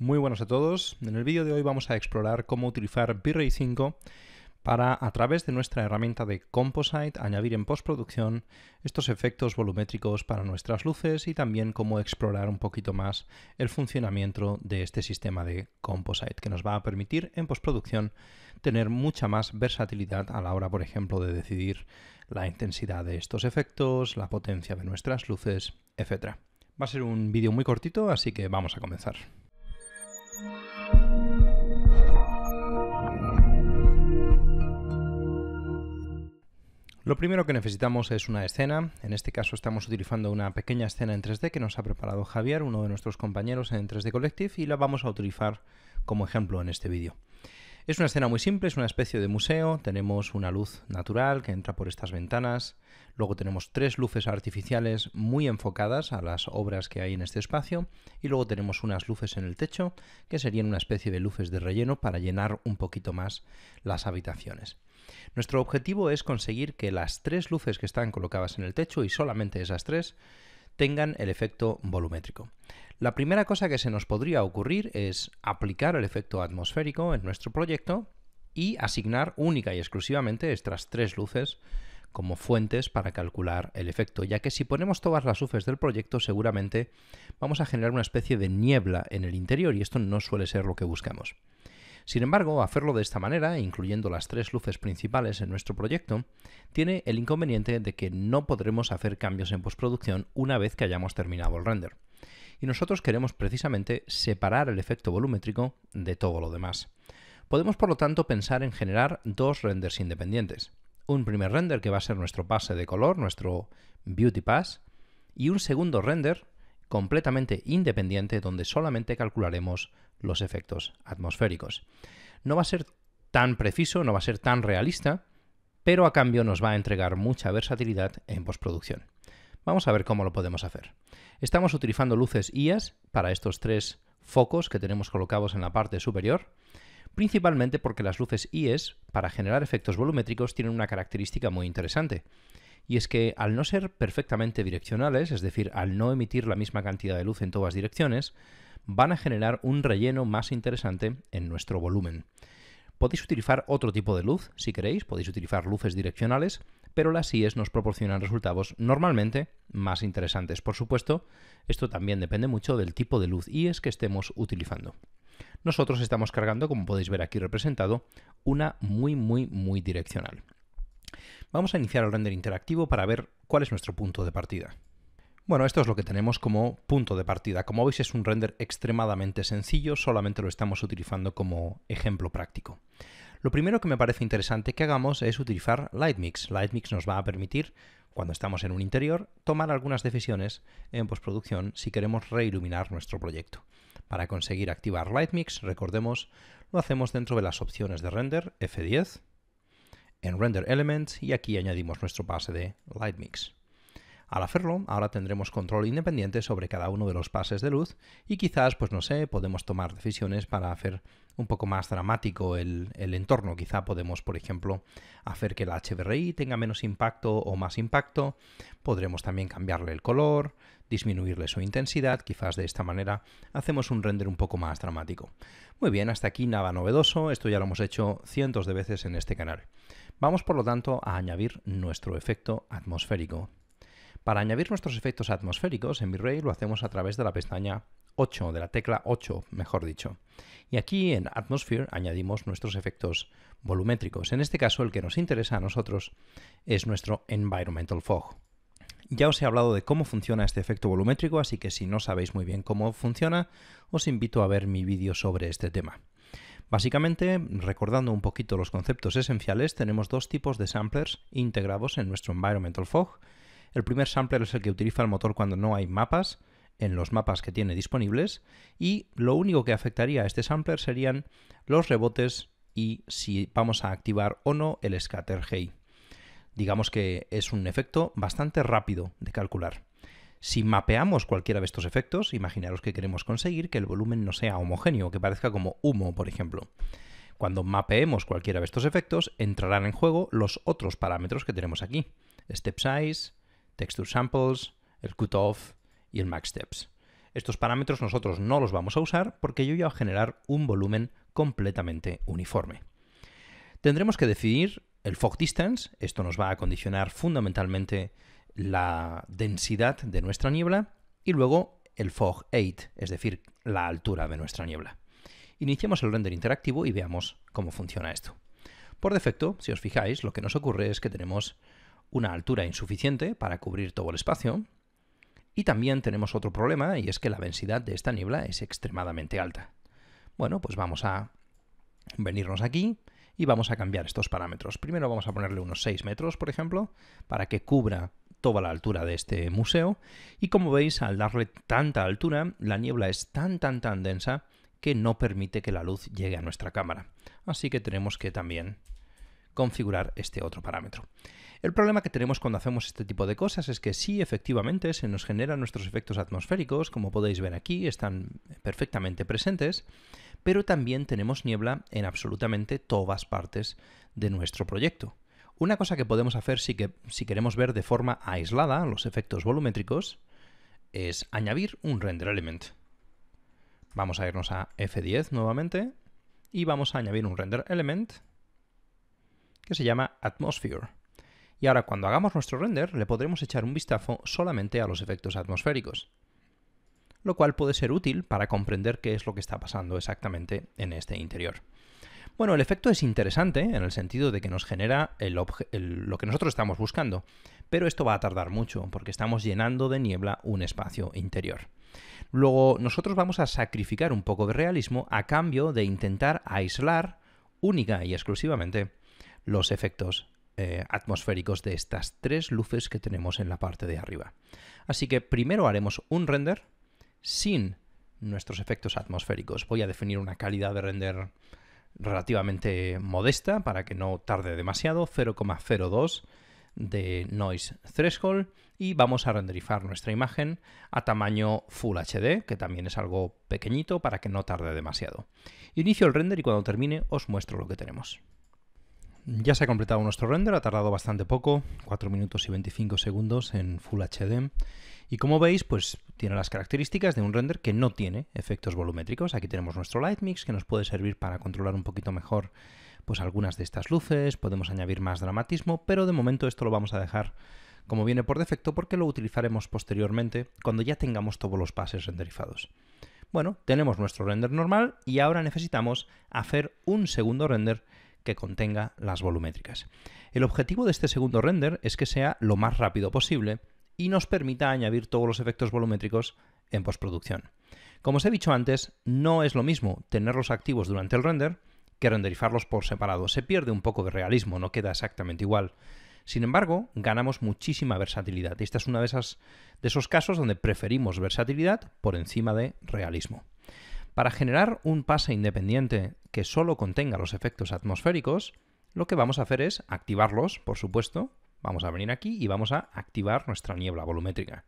Muy buenos a todos. En el vídeo de hoy vamos a explorar cómo utilizar V-Ray 5 para, a través de nuestra herramienta de Composite, añadir en postproducción estos efectos volumétricos para nuestras luces y también cómo explorar un poquito más el funcionamiento de este sistema de Composite, que nos va a permitir en postproducción tener mucha más versatilidad a la hora, por ejemplo, de decidir la intensidad de estos efectos, la potencia de nuestras luces, etc. Va a ser un vídeo muy cortito, así que vamos a comenzar. Lo primero que necesitamos es una escena. En este caso estamos utilizando una pequeña escena en 3D que nos ha preparado Javier, uno de nuestros compañeros en 3D Collective, y la vamos a utilizar como ejemplo en este vídeo. Es una escena muy simple, es una especie de museo. Tenemos una luz natural que entra por estas ventanas. Luego tenemos 3 luces artificiales muy enfocadas a las obras que hay en este espacio. Y luego tenemos unas luces en el techo que serían una especie de luces de relleno para llenar un poquito más las habitaciones. Nuestro objetivo es conseguir que las 3 luces que están colocadas en el techo, y solamente esas 3, tengan el efecto volumétrico. La primera cosa que se nos podría ocurrir es aplicar el efecto atmosférico en nuestro proyecto y asignar única y exclusivamente estas 3 luces como fuentes para calcular el efecto, ya que si ponemos todas las luces del proyecto seguramente vamos a generar una especie de niebla en el interior y esto no suele ser lo que buscamos. Sin embargo, hacerlo de esta manera, incluyendo las 3 luces principales en nuestro proyecto, tiene el inconveniente de que no podremos hacer cambios en postproducción una vez que hayamos terminado el render. Y nosotros queremos precisamente separar el efecto volumétrico de todo lo demás. Podemos, por lo tanto, pensar en generar 2 renders independientes. Un primer render que va a ser nuestro pase de color, nuestro Beauty Pass, y un segundo render completamente independiente donde solamente calcularemos los efectos atmosféricos. No va a ser tan preciso, no va a ser tan realista, pero a cambio nos va a entregar mucha versatilidad en postproducción. Vamos a ver cómo lo podemos hacer. Estamos utilizando luces IAS para estos 3 focos que tenemos colocados en la parte superior, principalmente porque las luces IAS para generar efectos volumétricos tienen una característica muy interesante. Y es que al no ser perfectamente direccionales, es decir, al no emitir la misma cantidad de luz en todas direcciones, van a generar un relleno más interesante en nuestro volumen. Podéis utilizar otro tipo de luz, si queréis, podéis utilizar luces direccionales, pero las IES nos proporcionan resultados normalmente más interesantes. Por supuesto, esto también depende mucho del tipo de luz IES que estemos utilizando. Nosotros estamos cargando, como podéis ver aquí representado, una muy direccional. Vamos a iniciar el render interactivo para ver cuál es nuestro punto de partida. Bueno, esto es lo que tenemos como punto de partida. Como veis, es un render extremadamente sencillo, solamente lo estamos utilizando como ejemplo práctico. Lo primero que me parece interesante que hagamos es utilizar Lightmix. Lightmix nos va a permitir, cuando estamos en un interior, tomar algunas decisiones en postproducción si queremos reiluminar nuestro proyecto. Para conseguir activar Lightmix, recordemos, lo hacemos dentro de las opciones de render, F10, en Render Elements, y aquí añadimos nuestro pase de Lightmix. Al hacerlo, ahora tendremos control independiente sobre cada uno de los pases de luz y quizás, pues no sé, podemos tomar decisiones para hacer un poco más dramático el entorno. Quizá podemos, por ejemplo, hacer que el HDRI tenga menos impacto o más impacto. Podremos también cambiarle el color, disminuirle su intensidad. Quizás de esta manera hacemos un render un poco más dramático. Muy bien, hasta aquí nada novedoso. Esto ya lo hemos hecho cientos de veces en este canal. Vamos, por lo tanto, a añadir nuestro efecto atmosférico. Para añadir nuestros efectos atmosféricos en V-Ray lo hacemos a través de la pestaña 8, de la tecla 8, mejor dicho. Y aquí en Atmosphere añadimos nuestros efectos volumétricos. En este caso, el que nos interesa a nosotros es nuestro Environmental Fog. Ya os he hablado de cómo funciona este efecto volumétrico, así que si no sabéis muy bien cómo funciona, os invito a ver mi vídeo sobre este tema. Básicamente, recordando un poquito los conceptos esenciales, tenemos 2 tipos de samplers integrados en nuestro Environmental Fog. El primer sampler es el que utiliza el motor cuando no hay mapas, en los mapas que tiene disponibles, y lo único que afectaría a este sampler serían los rebotes y si vamos a activar o no el Scatter Gauge. Digamos que es un efecto bastante rápido de calcular. Si mapeamos cualquiera de estos efectos, imaginaros que queremos conseguir que el volumen no sea homogéneo, que parezca como humo, por ejemplo. Cuando mapeemos cualquiera de estos efectos, entrarán en juego los otros parámetros que tenemos aquí: Step Size, Texture Samples, el Cutoff y el Max Steps. Estos parámetros nosotros no los vamos a usar porque yo voy a generar un volumen completamente uniforme. Tendremos que definir el fog distance. Esto nos va a condicionar fundamentalmente la densidad de nuestra niebla, y luego el fog height, es decir, la altura de nuestra niebla. Iniciemos el render interactivo y veamos cómo funciona esto. Por defecto, si os fijáis, lo que nos ocurre es que tenemos una altura insuficiente para cubrir todo el espacio, y también tenemos otro problema, y es que la densidad de esta niebla es extremadamente alta. Bueno, pues vamos a venirnos aquí y vamos a cambiar estos parámetros. Primero vamos a ponerle unos 6 metros, por ejemplo, para que cubra toda la altura de este museo, y como veis, al darle tanta altura, la niebla es tan densa que no permite que la luz llegue a nuestra cámara. Así que tenemos que también configurar este otro parámetro. El problema que tenemos cuando hacemos este tipo de cosas es que sí, efectivamente, se nos generan nuestros efectos atmosféricos, como podéis ver aquí, están perfectamente presentes, pero también tenemos niebla en absolutamente todas partes de nuestro proyecto. Una cosa que podemos hacer si queremos ver de forma aislada los efectos volumétricos es añadir un render element. Vamos a irnos a F10 nuevamente y vamos a añadir un render element que se llama Atmosphere. Y ahora cuando hagamos nuestro render le podremos echar un vistazo solamente a los efectos atmosféricos, lo cual puede ser útil para comprender qué es lo que está pasando exactamente en este interior. Bueno, el efecto es interesante en el sentido de que nos genera lo que nosotros estamos buscando, pero esto va a tardar mucho porque estamos llenando de niebla un espacio interior. Luego nosotros vamos a sacrificar un poco de realismo a cambio de intentar aislar única y exclusivamente los efectos atmosféricos de estas 3 luces que tenemos en la parte de arriba. Así que primero haremos un render sin nuestros efectos atmosféricos. Voy a definir una calidad de render relativamente modesta para que no tarde demasiado, 0,02 de noise threshold, y vamos a renderizar nuestra imagen a tamaño Full HD, que también es algo pequeñito para que no tarde demasiado. Inicio el render y cuando termine os muestro lo que tenemos. Ya se ha completado nuestro render, ha tardado bastante poco, 4 minutos y 25 segundos en Full HD. Y como veis, pues tiene las características de un render que no tiene efectos volumétricos. Aquí tenemos nuestro Light Mix, que nos puede servir para controlar un poquito mejor pues algunas de estas luces, podemos añadir más dramatismo, pero de momento esto lo vamos a dejar como viene por defecto porque lo utilizaremos posteriormente cuando ya tengamos todos los pases renderizados. Bueno, tenemos nuestro render normal y ahora necesitamos hacer un segundo render que contenga las volumétricas. El objetivo de este segundo render es que sea lo más rápido posible y nos permita añadir todos los efectos volumétricos en postproducción. Como os he dicho antes, no es lo mismo tenerlos activos durante el render que renderizarlos por separado. Se pierde un poco de realismo, no queda exactamente igual. Sin embargo, ganamos muchísima versatilidad. Y esta es uno de esos casos donde preferimos versatilidad por encima de realismo. Para generar un pase independiente que solo contenga los efectos atmosféricos, lo que vamos a hacer es activarlos, por supuesto. Vamos a venir aquí y vamos a activar nuestra niebla volumétrica.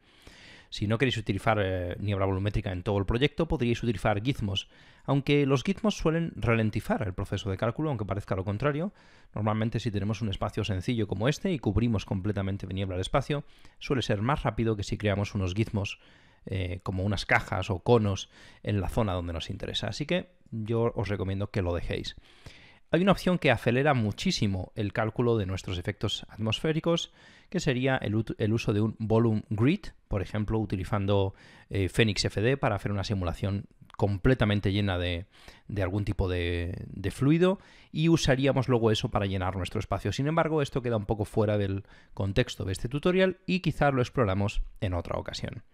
Si no queréis utilizar niebla volumétrica en todo el proyecto, podríais utilizar gizmos, aunque los gizmos suelen ralentizar el proceso de cálculo, aunque parezca lo contrario. Normalmente si tenemos un espacio sencillo como este y cubrimos completamente de niebla el espacio, suele ser más rápido que si creamos unos gizmos como unas cajas o conos en la zona donde nos interesa. Así que yo os recomiendo que lo dejéis. Hay una opción que acelera muchísimo el cálculo de nuestros efectos atmosféricos, que sería el uso de un volume grid, por ejemplo, utilizando Phoenix FD para hacer una simulación completamente llena de algún tipo de fluido, y usaríamos luego eso para llenar nuestro espacio. Sin embargo, esto queda un poco fuera del contexto de este tutorial y quizás lo exploramos en otra ocasión.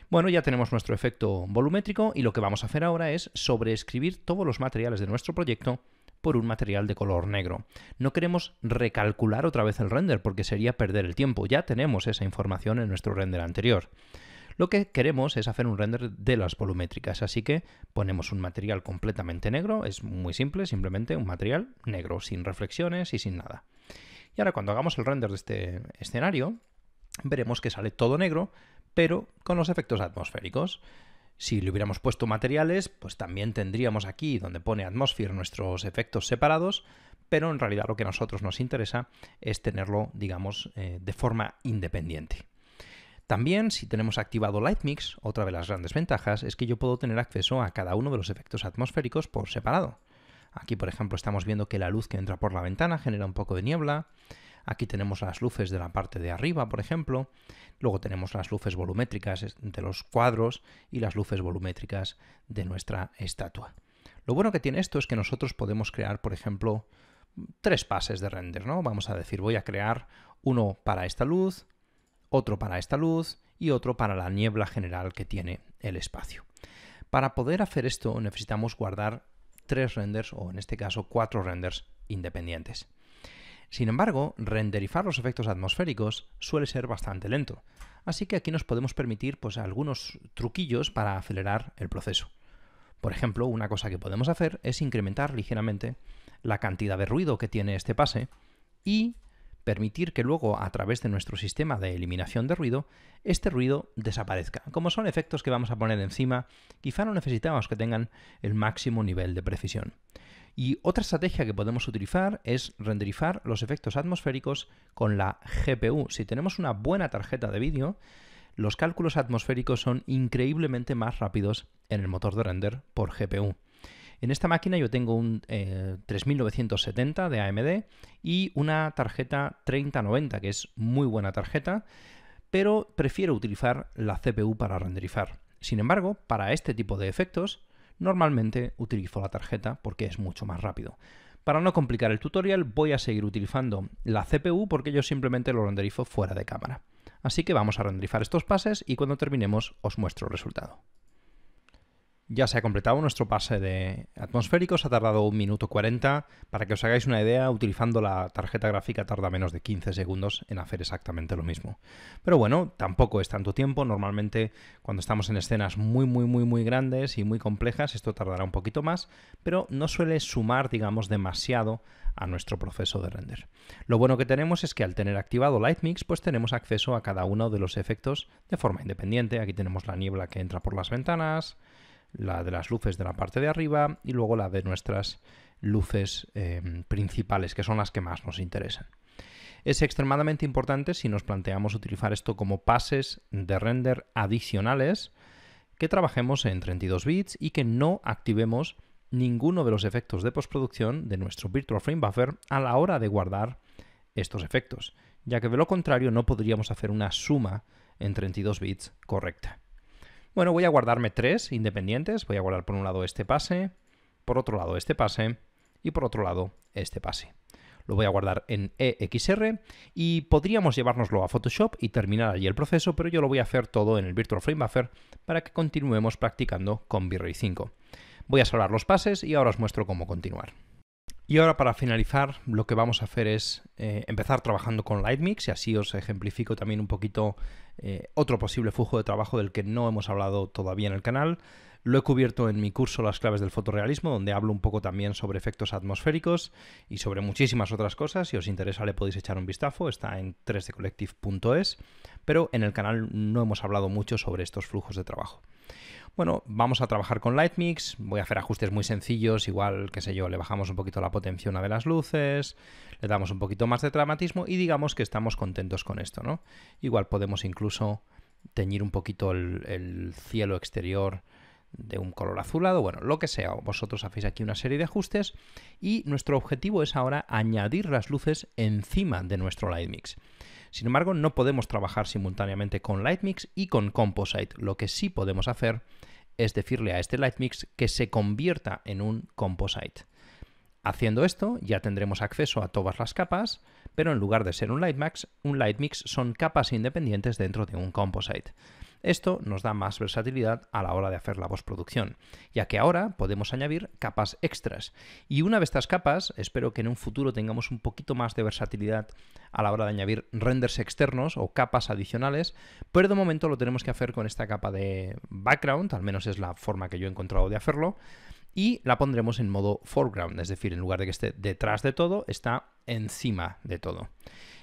Bueno, ya tenemos nuestro efecto volumétrico y lo que vamos a hacer ahora es sobreescribir todos los materiales de nuestro proyecto por un material de color negro. No queremos recalcular otra vez el render porque sería perder el tiempo. Ya tenemos esa información en nuestro render anterior. Lo que queremos es hacer un render de las volumétricas, así que ponemos un material completamente negro. Es muy simple, simplemente un material negro, sin reflexiones y sin nada. Y ahora cuando hagamos el render de este escenario, veremos que sale todo negro, pero con los efectos atmosféricos. Si le hubiéramos puesto materiales, pues también tendríamos aquí donde pone Atmosphere nuestros efectos separados, pero en realidad lo que a nosotros nos interesa es tenerlo, digamos, de forma independiente. También, si tenemos activado Lightmix, otra de las grandes ventajas es que yo puedo tener acceso a cada uno de los efectos atmosféricos por separado. Aquí, por ejemplo, estamos viendo que la luz que entra por la ventana genera un poco de niebla. Aquí tenemos las luces de la parte de arriba, por ejemplo. Luego tenemos las luces volumétricas de los cuadros y las luces volumétricas de nuestra estatua. Lo bueno que tiene esto es que nosotros podemos crear, por ejemplo, 3 pases de render, ¿no? Vamos a decir, voy a crear uno para esta luz, otro para esta luz y otro para la niebla general que tiene el espacio. Para poder hacer esto necesitamos guardar 3 renders, o en este caso 4 renders independientes. Sin embargo, renderizar los efectos atmosféricos suele ser bastante lento, así que aquí nos podemos permitir algunos truquillos para acelerar el proceso. Por ejemplo, una cosa que podemos hacer es incrementar ligeramente la cantidad de ruido que tiene este pase y permitir que luego, a través de nuestro sistema de eliminación de ruido, este ruido desaparezca. Como son efectos que vamos a poner encima, quizá no necesitamos que tengan el máximo nivel de precisión. Y otra estrategia que podemos utilizar es renderizar los efectos atmosféricos con la GPU. Si tenemos una buena tarjeta de vídeo, los cálculos atmosféricos son increíblemente más rápidos en el motor de render por GPU. En esta máquina yo tengo un 3970 de AMD y una tarjeta 3090, que es muy buena tarjeta, pero prefiero utilizar la CPU para renderizar. Sin embargo, para este tipo de efectos, normalmente utilizo la tarjeta porque es mucho más rápido. Para no complicar el tutorial, voy a seguir utilizando la CPU porque yo simplemente lo renderizo fuera de cámara. Así que vamos a renderizar estos pases y cuando terminemos os muestro el resultado. Ya se ha completado nuestro pase de atmosféricos, ha tardado 1 minuto 40. Para que os hagáis una idea, utilizando la tarjeta gráfica tarda menos de 15 segundos en hacer exactamente lo mismo. Pero bueno, tampoco es tanto tiempo. Normalmente cuando estamos en escenas muy grandes y muy complejas, esto tardará un poquito más, pero no suele sumar, digamos, demasiado a nuestro proceso de render. Lo bueno que tenemos es que al tener activado Lightmix, pues tenemos acceso a cada uno de los efectos de forma independiente. Aquí tenemos la niebla que entra por las ventanas, la de las luces de la parte de arriba y luego la de nuestras luces principales, que son las que más nos interesan. Es extremadamente importante si nos planteamos utilizar esto como pases de render adicionales, que trabajemos en 32 bits y que no activemos ninguno de los efectos de postproducción de nuestro Virtual Frame Buffer a la hora de guardar estos efectos, ya que de lo contrario no podríamos hacer una suma en 32 bits correcta. Bueno, voy a guardarme 3 independientes. Voy a guardar por un lado este pase, por otro lado este pase y por otro lado este pase. Lo voy a guardar en EXR y podríamos llevárnoslo a Photoshop y terminar allí el proceso, pero yo lo voy a hacer todo en el Virtual Frame Buffer para que continuemos practicando con V-Ray 5. Voy a salvar los pases y ahora os muestro cómo continuar. Y ahora, para finalizar, lo que vamos a hacer es empezar trabajando con Lightmix y así os ejemplifico también un poquito otro posible flujo de trabajo del que no hemos hablado todavía en el canal. Lo he cubierto en mi curso Las claves del fotorrealismo, donde hablo un poco también sobre efectos atmosféricos y sobre muchísimas otras cosas. Si os interesa le podéis echar un vistazo, está en 3dcollective.es, pero en el canal no hemos hablado mucho sobre estos flujos de trabajo. Bueno, vamos a trabajar con Lightmix, voy a hacer ajustes muy sencillos, igual, qué sé yo, le bajamos un poquito la potencia a una de las luces, le damos un poquito más de dramatismo y digamos que estamos contentos con esto, ¿no? Igual podemos incluso teñir un poquito el cielo exterior de un color azulado, bueno, lo que sea, vosotros hacéis aquí una serie de ajustes y nuestro objetivo es ahora añadir las luces encima de nuestro Lightmix. Sin embargo, no podemos trabajar simultáneamente con Lightmix y con Composite. Lo que sí podemos hacer es decirle a este Lightmix que se convierta en un Composite. Haciendo esto, ya tendremos acceso a todas las capas, pero en lugar de ser un Lightmix son capas independientes dentro de un Composite. Esto nos da más versatilidad a la hora de hacer la postproducción, ya que ahora podemos añadir capas extras. Y una de estas capas, espero que en un futuro tengamos un poquito más de versatilidad a la hora de añadir renders externos o capas adicionales, pero de momento lo tenemos que hacer con esta capa de background, al menos es la forma que yo he encontrado de hacerlo, y la pondremos en modo foreground, es decir, en lugar de que esté detrás de todo, está encima de todo.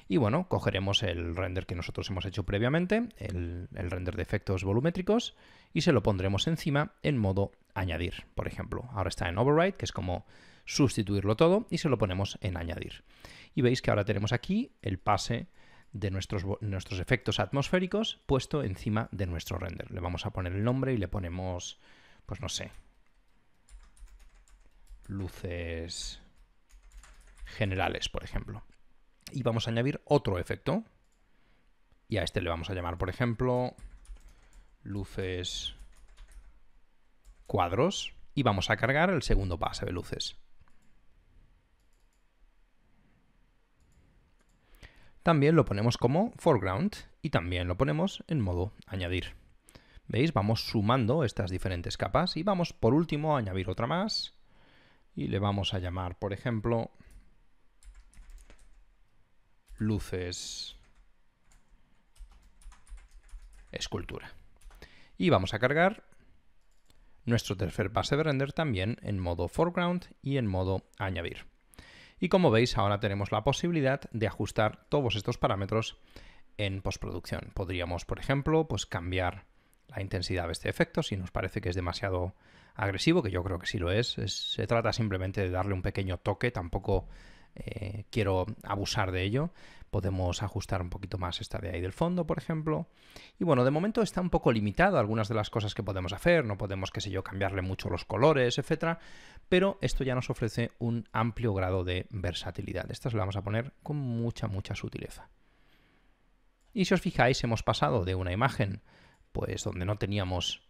Y bueno, cogeremos el render que nosotros hemos hecho previamente, el render de efectos volumétricos, y se lo pondremos encima en modo añadir, por ejemplo. Ahora está en override, que es como sustituirlo todo, y se lo ponemos en añadir. Y veis que ahora tenemos aquí el pase de nuestros efectos atmosféricos puesto encima de nuestro render. Le vamos a poner el nombre y le ponemos, pues no sé, luces generales, por ejemplo. Y vamos a añadir otro efecto. Y a este le vamos a llamar, por ejemplo, luces cuadros. Y vamos a cargar el segundo pase de luces. También lo ponemos como foreground y también lo ponemos en modo añadir. ¿Veis? Vamos sumando estas diferentes capas y vamos por último a añadir otra más. Y le vamos a llamar, por ejemplo, luces escultura. Y vamos a cargar nuestro tercer pase de render también en modo foreground y en modo añadir. Y como veis, ahora tenemos la posibilidad de ajustar todos estos parámetros en postproducción. Podríamos, por ejemplo, pues cambiar la intensidad de este efecto si nos parece que es demasiado agresivo, que yo creo que sí lo es. Se trata simplemente de darle un pequeño toque, tampoco quiero abusar de ello. Podemos ajustar un poquito más esta de ahí del fondo, por ejemplo. Y bueno, de momento está un poco limitado algunas de las cosas que podemos hacer. No podemos, qué sé yo, cambiarle mucho los colores, etcétera. Pero esto ya nos ofrece un amplio grado de versatilidad. Esto se lo vamos a poner con mucha sutileza. Y si os fijáis, hemos pasado de una imagen pues donde no teníamos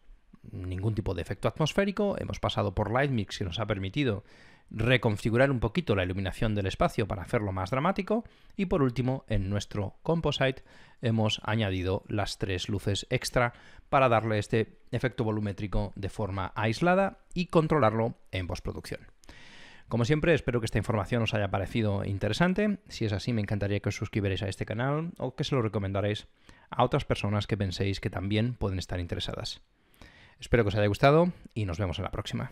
ningún tipo de efecto atmosférico, hemos pasado por Lightmix, que nos ha permitido reconfigurar un poquito la iluminación del espacio para hacerlo más dramático, y por último en nuestro Composite hemos añadido las 3 luces extra para darle este efecto volumétrico de forma aislada y controlarlo en postproducción. Como siempre, espero que esta información os haya parecido interesante. Si es así, me encantaría que os suscribierais a este canal o que se lo recomendaréis a otras personas que penséis que también pueden estar interesadas. Espero que os haya gustado y nos vemos en la próxima.